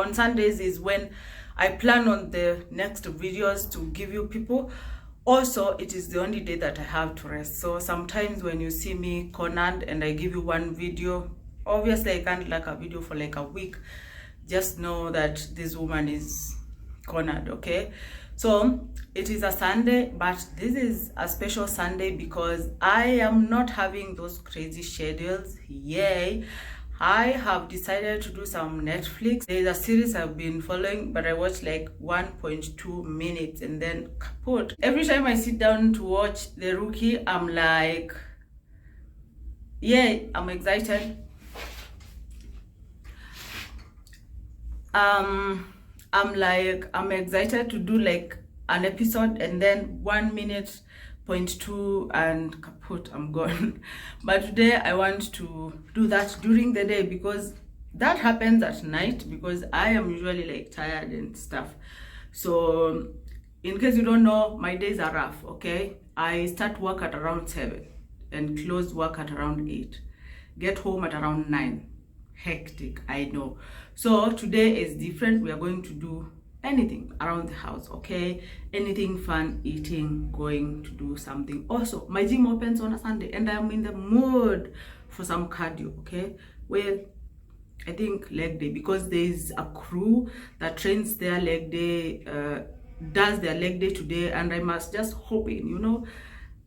on Sundays is when I plan on the next videos to give you people. Also, it is the only day that I have to rest. So sometimes when you see me cornered and I give you one video, obviously I can't like a video for like a week. Just know that this woman is cornered, okay? So it is a Sunday, but this is a special Sunday because I am not having those crazy schedules. Yay! I have decided to do some Netflix. There's a series I've been following, but I watched like 1.2 minutes and then kaput. Every time I sit down to watch The Rookie, I'm like, yay, I'm excited. I'm excited to do like an episode and then 1 minute, 0.2 and kaput, I'm gone. But today I want to do that during the day because that happens at night because I am usually like tired and stuff. So in case you don't know, my days are rough, okay? I start work at around 7 and close work at around 8. Get home at around 9. Hectic, I know. So today is different. We are going to do anything around the house, okay? Anything fun, eating, going to do something. Also, my gym opens on a Sunday and I'm in the mood for some cardio, okay? Well, I think leg day because there is a crew that trains their leg day, does their leg day today, and I must just hop in, you know.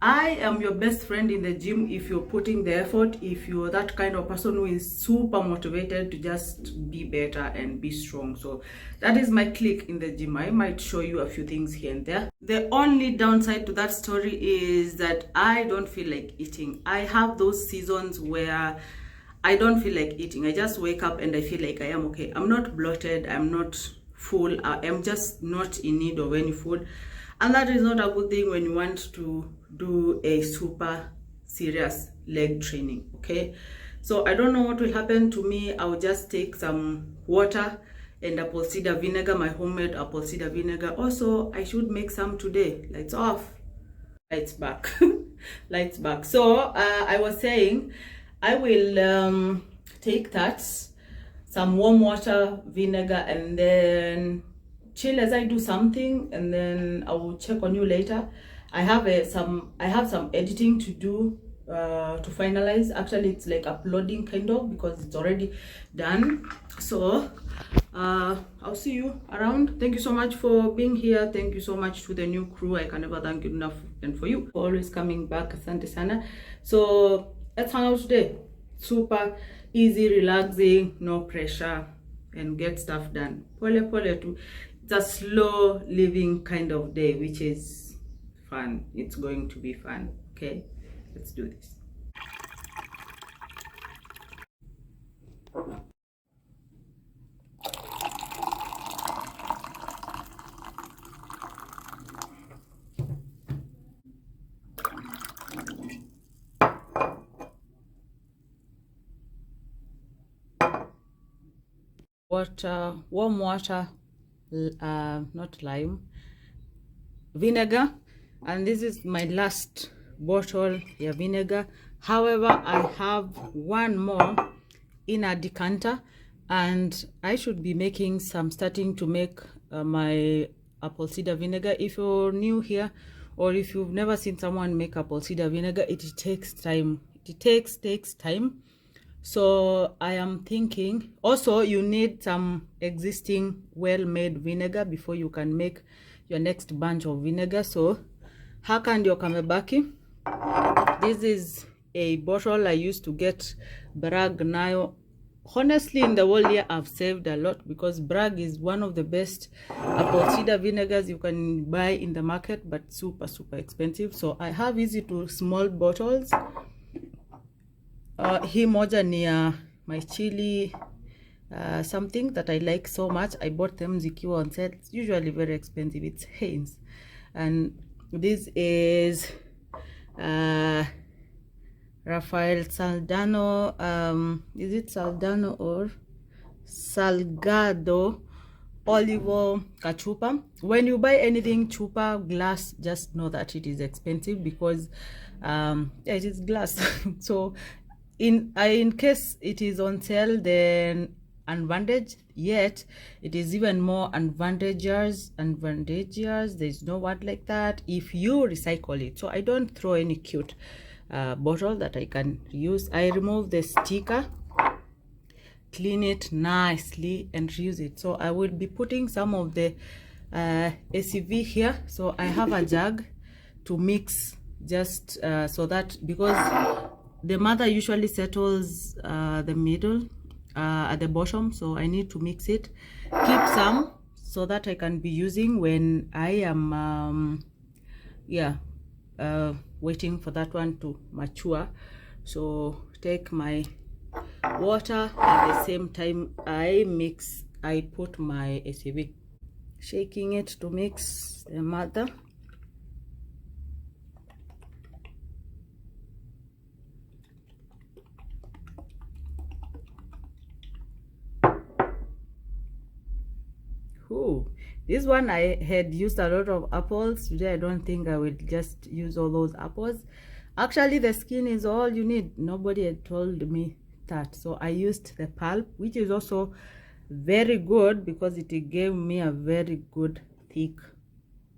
I am your best friend in the gym if you're putting the effort, if you're that kind of person who is super motivated to just be better and be strong. So that is my clique in the gym. I might show you a few things here and there. The only downside to that story is that I don't feel like eating. I have those seasons where I don't feel like eating. I just wake up and I feel like I am okay. I'm not bloated. I'm not full. I'm just not in need of any food. And that is not a good thing when you want to do a super serious leg training, okay? So I don't know what will happen to me. I'll just take some water and apple cider vinegar, my homemade apple cider vinegar. Also, I should make some today. Lights off, lights back. Lights back. So I was saying I will take that, some warm water, vinegar, and then chill as I do something, and then I will check on you later. I have some editing to do to finalize. Actually, it's like uploading kind of because it's already done. So I'll see you around. Thank you so much for being here. Thank you so much to the new crew. I can never thank you enough, and for you for always coming back. Asante sana. So let's hang out today. Super easy, relaxing, no pressure, and get stuff done. Pole pole too. It's a slow living kind of day, which is fun. It's going to be fun. Okay, let's do this. Water, warm water, not lime, vinegar, and this is my last bottle of vinegar. However, I have one more in a decanter, and I should be making starting to make my apple cider vinegar. If you're new here or if you've never seen someone make apple cider vinegar, it takes time. It takes time. So I am thinking also you need some existing well-made vinegar before you can make your next bunch of vinegar. So haka ndio kamebaki. This is a bottle I used to get Bragg nayo. Honestly, in the whole year I've saved a lot because Bragg is one of the best apple cider vinegars you can buy in the market, but super expensive. So I have easy to small bottles. Hii moja ni my chili something that I like so much. I bought them zikiwa on sale. It's usually very expensive. It's Heinz. And this is Rafael Saldano. Is it Saldano or Salgado Olivo Kachupa? When you buy anything chupa glass, just know that it is expensive because it is glass. So in case it is on sale, then advantage, yet it is even more advantageous. There's no word like that if you recycle it. So I don't throw any cute bottle that I can use. I remove the sticker, clean it nicely, and reuse it. So I will be putting some of the ACV here. So I have a jug to mix, just so that, because the mother usually settles the middle at the bottom, so I need to mix it, keep some so that I can be using when I am waiting for that one to mature. So take my water, at the same time I put my ACV, shaking it to mix the mother. Ooh, this one I had used a lot of apples. Today I don't think I will just use all those apples. Actually, the skin is all you need. Nobody had told me that, so I used the pulp, which is also very good because it gave me a very good thick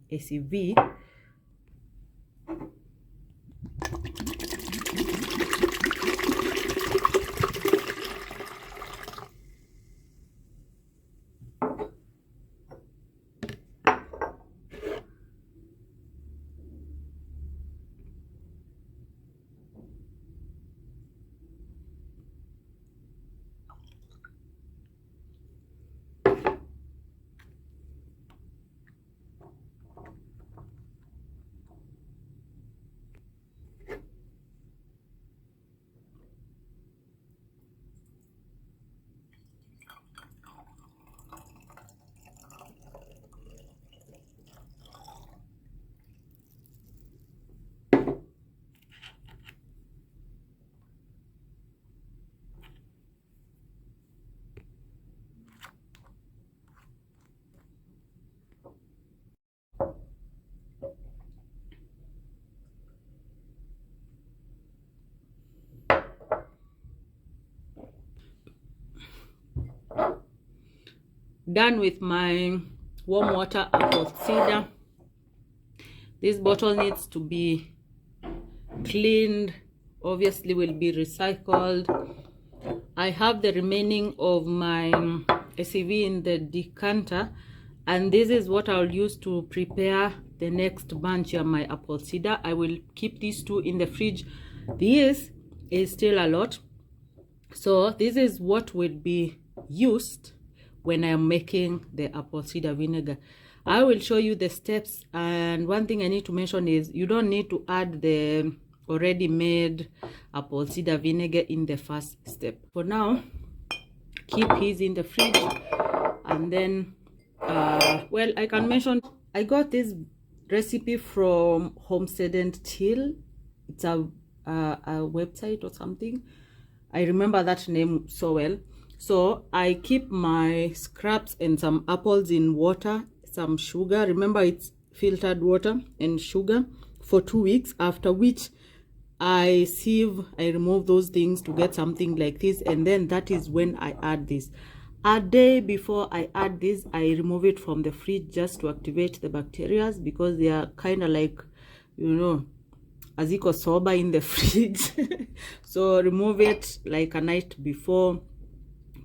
ACV. Done with my warm water apple cider. This bottle needs to be cleaned, obviously will be recycled. I have the remaining of my ACV in the decanter, and this is what I'll use to prepare the next batch of my apple cider. I will keep these two in the fridge. This is still a lot, so this is what will be used when I'm making the apple cider vinegar. I will show you the steps, and one thing I need to mention is you don't need to add the already made apple cider vinegar in the first step. For now, keep his in the fridge, and then well, I can mention I got this recipe from Homestead and Chill. It's a website or something. I remember that name so well. So I keep my scraps and some apples in water, some sugar. Remember, it's filtered water and sugar for 2 weeks, after which I remove those things to get something like this, and then that is when I add this. A day before I add this, I remove it from the fridge just to activate the bacteria, because they are kind of like, you know, aziko soba in the fridge. So remove it like a night before,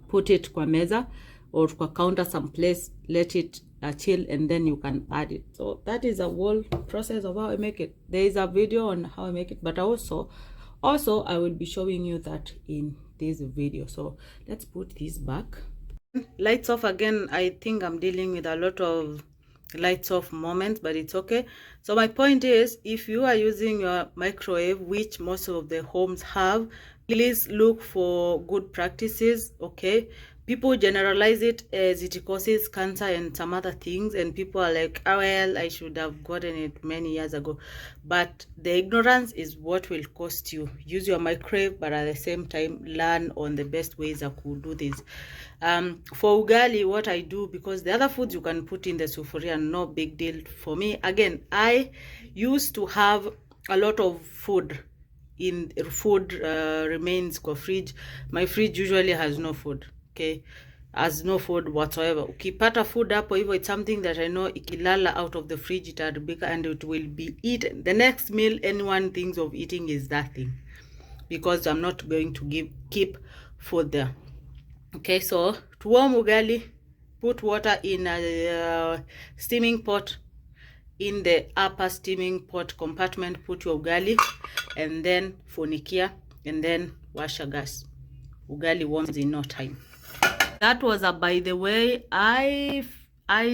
put it kwa meza or kwa counter someplace, let it chill, and then you can add it. So that is a whole process of how I make it. There is a video on how I make it, but also I will be showing you that in this video. So let's put this back. Lights off again. I think I'm dealing with a lot of lights off moments, but it's okay. So my point is, if you are using your microwave, which most of the homes have, please look for good practices. Okay, people generalize it as it causes cancer and some other things, and people are like, oh well, I should have gotten it many years ago. But the ignorance is what will cost you. Use your microwave, but at the same time learn on the best ways I could do this. For ugali, what I do, because the other foods you can put in the sufuria, no big deal for me. Again, I used to have a lot of food remains for fridge. My fridge usually has no food. Okay, as no food whatsoever. Ukipata food hapo hivyo, it's something that I know ikilala out of the fridge itaharibika and it will be eaten. The next meal anyone thinks of eating is that thing, because I'm not going to keep food there. Okay, so to warm ugali, put water in a steaming pot. In the upper steaming pot compartment, put your ugali and then funikia and then wash your gas. Ugali warms in no time. That was a by the way. I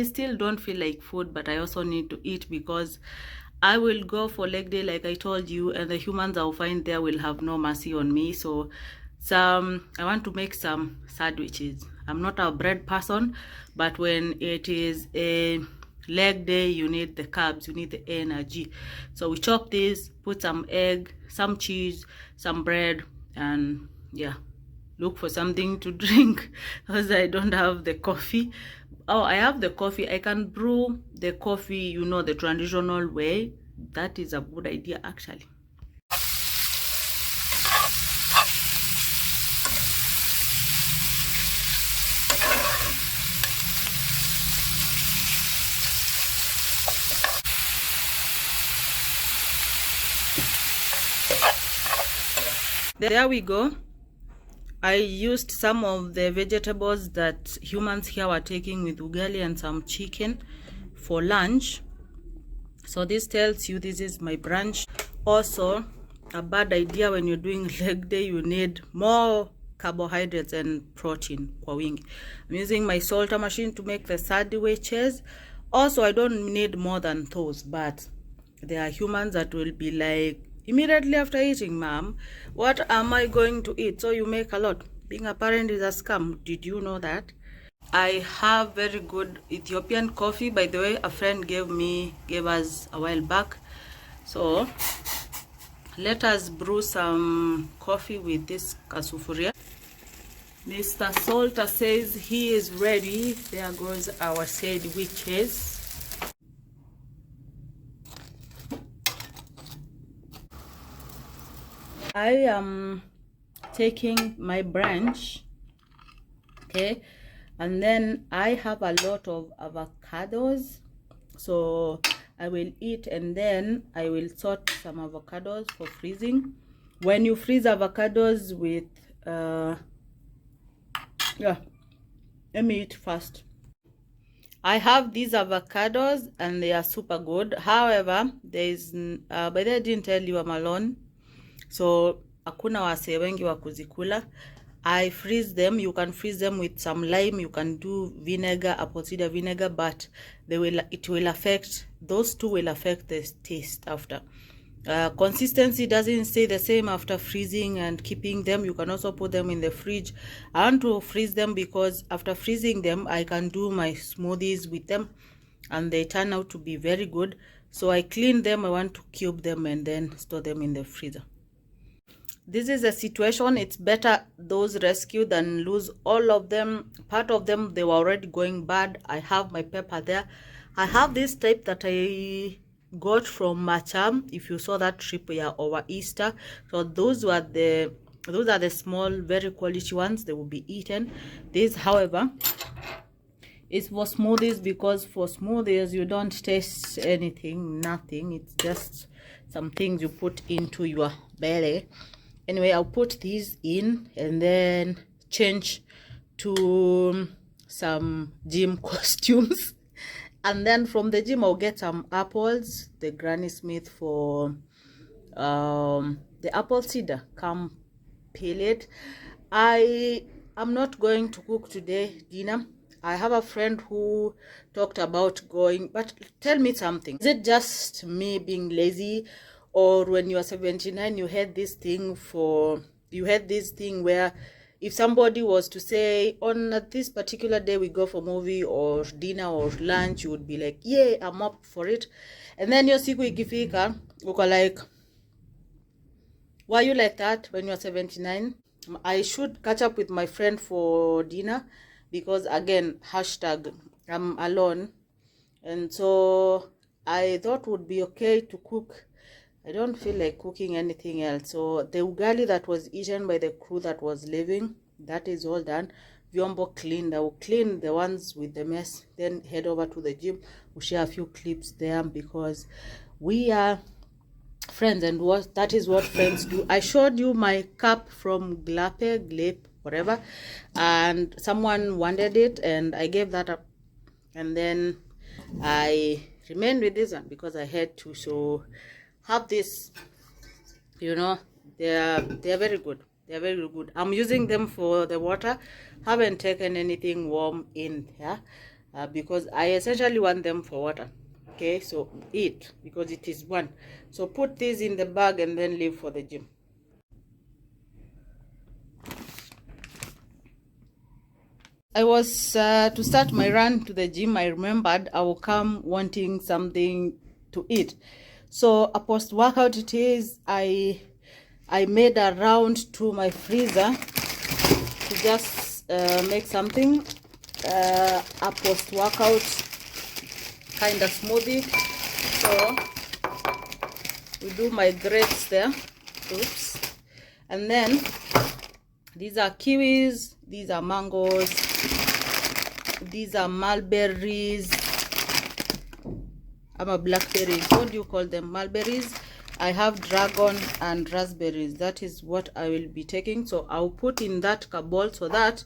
still don't feel like food, but I also need to eat because I will go for leg day like I told you, and the humans I'll find there will have no mercy on me. So I want to make some sandwiches. I'm not a bread person, but when it is a leg day, you need the carbs, you need the energy. So we chop this, put some egg, some cheese, some bread, and yeah, look for something to drink because I don't have the coffee. Oh, I have the coffee. I can brew the coffee, you know, the traditional way. That is a good idea actually. There we go. I used some of the vegetables that humans here were taking with ugali and some chicken for lunch. So this tells you this is my brunch. Also, a bad idea when you're doing leg day, you need more carbohydrates and protein kwa wingi. I'm using my salter machine to make the sandwiches. Also, I don't need more than those, but there are humans that will be like, immediately after eating, ma'am, what am I going to eat? So you make a lot. Being a parent is a scam. Did you know that? I have very good Ethiopian coffee. By the way, a friend gave us a while back. So let us brew some coffee with this kasufuria. Mr. Salter says he is ready. There goes our sandwiches. I am taking my brunch, okay, and then I have a lot of avocados, so I will eat and then I will sort some avocados for freezing. When you freeze avocados with yeah, let me eat first. I have these avocados and they are super good. However, there is by the way, I didn't tell you I'm alone, so hakuna wase wengi wa kuzikula. I freeze them. You can freeze them with some lime. You can do vinegar, apple cider vinegar, but it will affect, those two will affect the taste after. Consistency doesn't stay the same after freezing and keeping them. You can also put them in the fridge. I want to freeze them because after freezing them, I can do my smoothies with them and they turn out to be very good. So I clean them. I want to cube them and then store them in the freezer. This is a situation. It's better those rescue than lose all of them. Part of them, they were already going bad. I have my pepper there. I have this type that I got from Macham. If you saw that trip here over Easter, so those are the small, very quality ones. They will be eaten. This, however, is for smoothies, because for smoothies you don't taste anything, nothing. It's just some things you put into your belly. Anyway, I'll put these in and then change to some gym costumes. And then from the gym, I'll get some apples, the Granny Smith for the apple cider. Come peel it. I am not going to cook today dinner. I have a friend who talked about going, but tell me something. Is it just me being lazy? Or when you are 79, you had this thing where if somebody was to say, on this particular day we go for movie or dinner or lunch, you would be like, yeah, I'm up for it. And then your siku ikifika, uko like, why are you like that when you're 79? I should catch up with my friend for dinner because, again, hashtag, I'm alone. And so I thought it would be okay to cook. I don't feel like cooking anything else. So the ugali that was eaten by the crew that was leaving, that is all done. vyombo cleaned. I will clean the ones with the mess, then head over to the gym. We'll share a few clips there because we are friends, and that is what friends do. I showed you my cup from Glape, whatever, and someone wanted it and I gave that up, and then I remained with this one because I had to. So have this, you know, they are very good. They're very good. I'm using them for the water. Haven't taken anything warm in here because I essentially want them for water. Okay, so eat because it is one. So put this in the bag and then leave for the gym. I was to start my run to the gym. I remembered I will come wanting something to eat. So a post-workout it is. I made a round to my freezer to just make something, a post-workout kind of smoothie. So we do my grapes there. Oops. And then these are kiwis, these are mangoes, these are mulberries. Blackberries. What do you call them? Mulberries. I have dragon and raspberries. That is what I will be taking. So I'll put in that bowl so that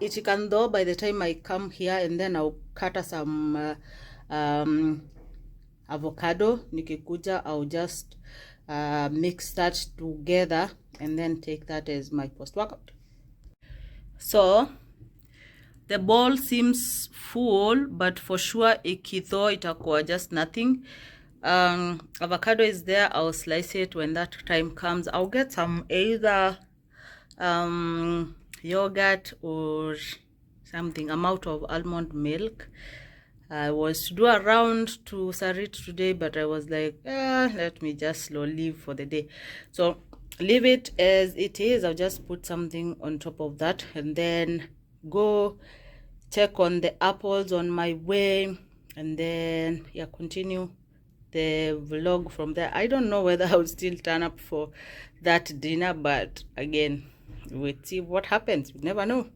it can though by the time I come here, and then I'll cut some avocado. Nikikuja, I'll just mix that together and then take that as my post-workout. So the bowl seems full, but for sure ikitho itakuwa just nothing. Avocado is there. I'll slice it when that time comes. I'll get some either yogurt or something. I'm out of almond milk. I was to do a round to Sarit today, but I was like, let me just slow leave for the day. So leave it as it is. I'll just put something on top of that and then go check on the apples on my way, and then yeah, continue the vlog from there. I don't know whether I'll still turn up for that dinner, but again, we'll see what happens. We never know.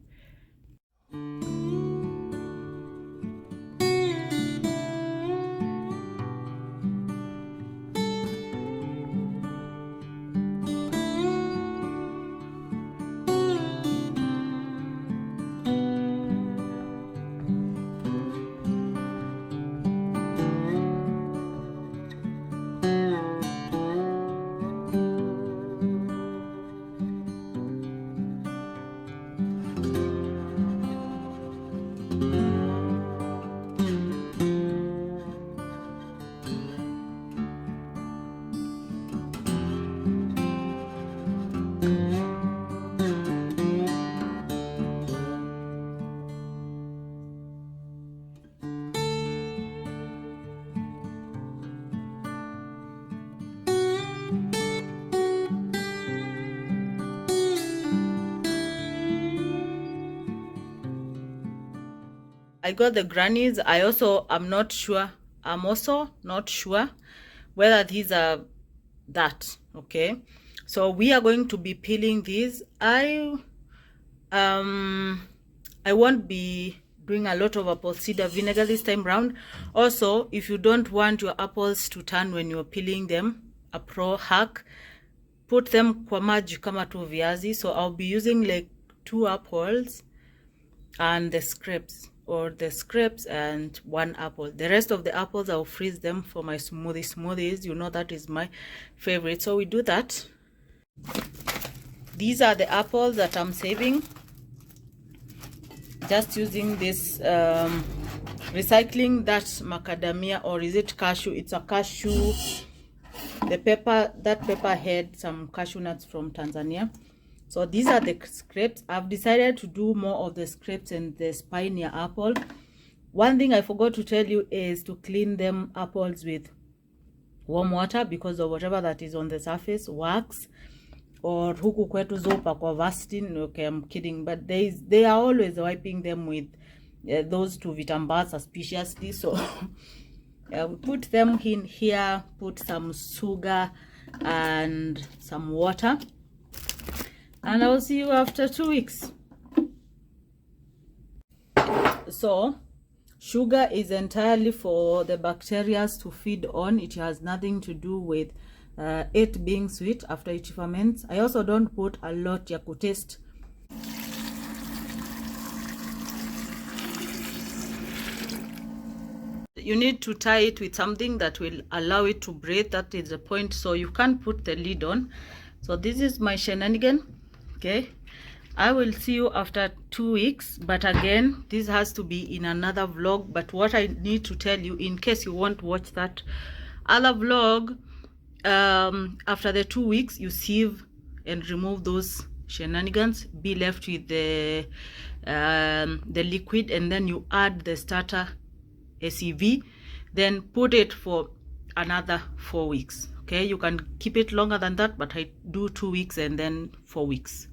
I got the grannies. I'm also not sure whether these are that. Okay, so we are going to be peeling these. I won't be doing a lot of apple cider vinegar this time round. Also, if you don't want your apples to turn when you're peeling them, a pro hack, put them kwa maji kama tu viazi. So I'll be using like 2 apples and the scraps, and 1 apple. The rest of the apples I'll freeze them for my smoothies. You know that is my favorite. So we do that. These are the apples that I'm saving. Just using this recycling that macadamia, or is it cashew? It's a cashew. The pepper, that pepper had some cashew nuts from Tanzania. So these are the scrapes. I've decided to do more of the scrapes and the spinier apple. One thing I forgot to tell you is to clean them apples with warm water, because of whatever that is on the surface, wax, or huku kwetu zopa kwa Vaseline. Okay, I'm kidding, but they are always wiping them with those 2 vitambaa suspiciously. So we put them in here, put some sugar and some water, and I'll see you after 2 weeks. So sugar is entirely for the bacteria to feed on. It has nothing to do with it being sweet after it ferments. I also don't put a lot ya kutaste. You need to tie it with something that will allow it to breathe. That is the point. So you can't put the lid on. So this is my shenanigan. Okay, I will see you after 2 weeks, but again, this has to be in another vlog. But what I need to tell you, in case you want to watch that other vlog, after the 2 weeks, you sieve and remove those shenanigans, be left with the liquid, and then you add the starter SEV, then put it for another 4 weeks. Okay, you can keep it longer than that, but I do 2 weeks and then 4 weeks.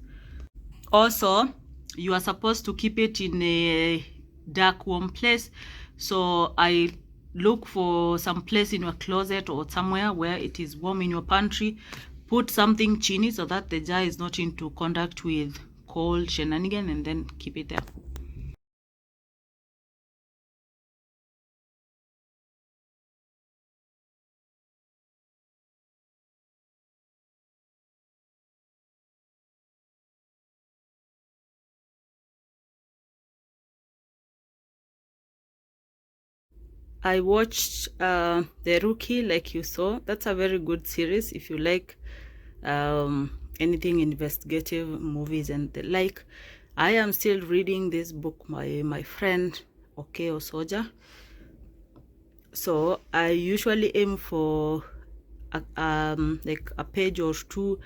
Also, you are supposed to keep it in a dark, warm place. So I look for some place in your closet or somewhere where it is warm in your pantry. Put something chini so that the jar is not into contact with cold shenanigan, and then keep it there. I watched The Rookie, like you saw. That's a very good series if you like anything investigative movies and the like. I am still reading this book, my friend Oke Osoja. So I usually aim for like a page or two.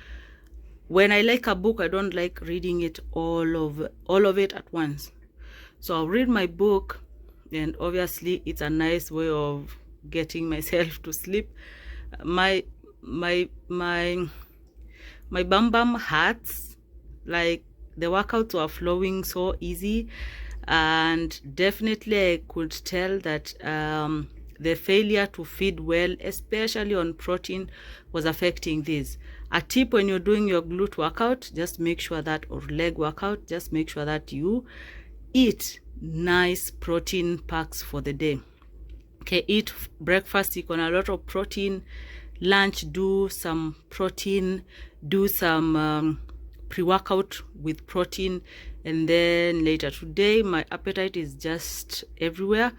When I like a book, I don't like reading it all of it at once. So I'll read my book, and obviously it's a nice way of getting myself to sleep. My bum hurts, like the workouts were flowing so easy, and definitely I could tell that the failure to feed well, especially on protein, was affecting this. A tip when you're doing your glute workout, just make sure that, or leg workout, just make sure that you eat nice protein packs for the day. Okay, eat breakfast, eat on a lot of protein. Lunch, do some protein, do some pre-workout with protein, and then later today my appetite is just everywhere.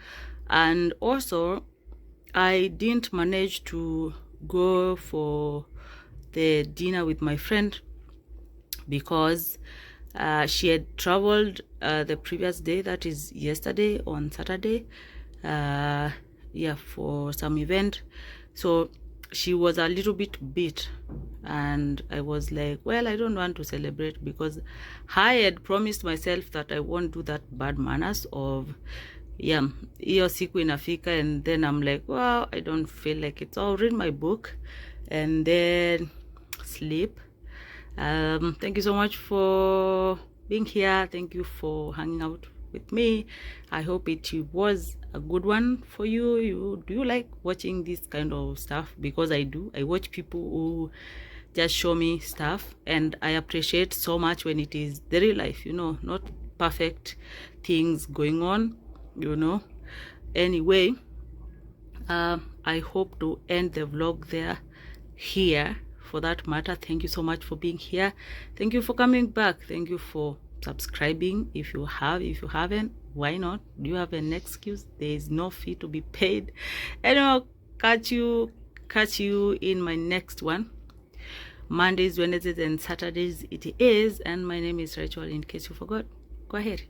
And also I didn't manage to go for the dinner with my friend because she had traveled the previous day, that is yesterday, on Saturday, yeah, for some event. So she was a little bit beat, and I was like, well, I don't want to celebrate, because I had promised myself that I won't do that bad manners of, yeah, hiyo siku inafika, and then I'm like, well, I don't feel like it, so I'll read my book and then sleep. Thank you so much for being here. Thank you for hanging out with me. I hope it was a good one for you. Do you like watching this kind of stuff? Because I do. I watch people who just show me stuff, and I appreciate so much when it is the real life, you know, not perfect things going on, you know. Anyway, I hope to end the vlog here. For that matter, thank you so much for being here. Thank you for coming back. Thank you for subscribing. If you haven't, why not? Do you have an excuse? There is no fee to be paid. And I'll catch you in my next one. Mondays, Wednesdays, and Saturdays it is. And my name is Rachel, in case you forgot. Go ahead.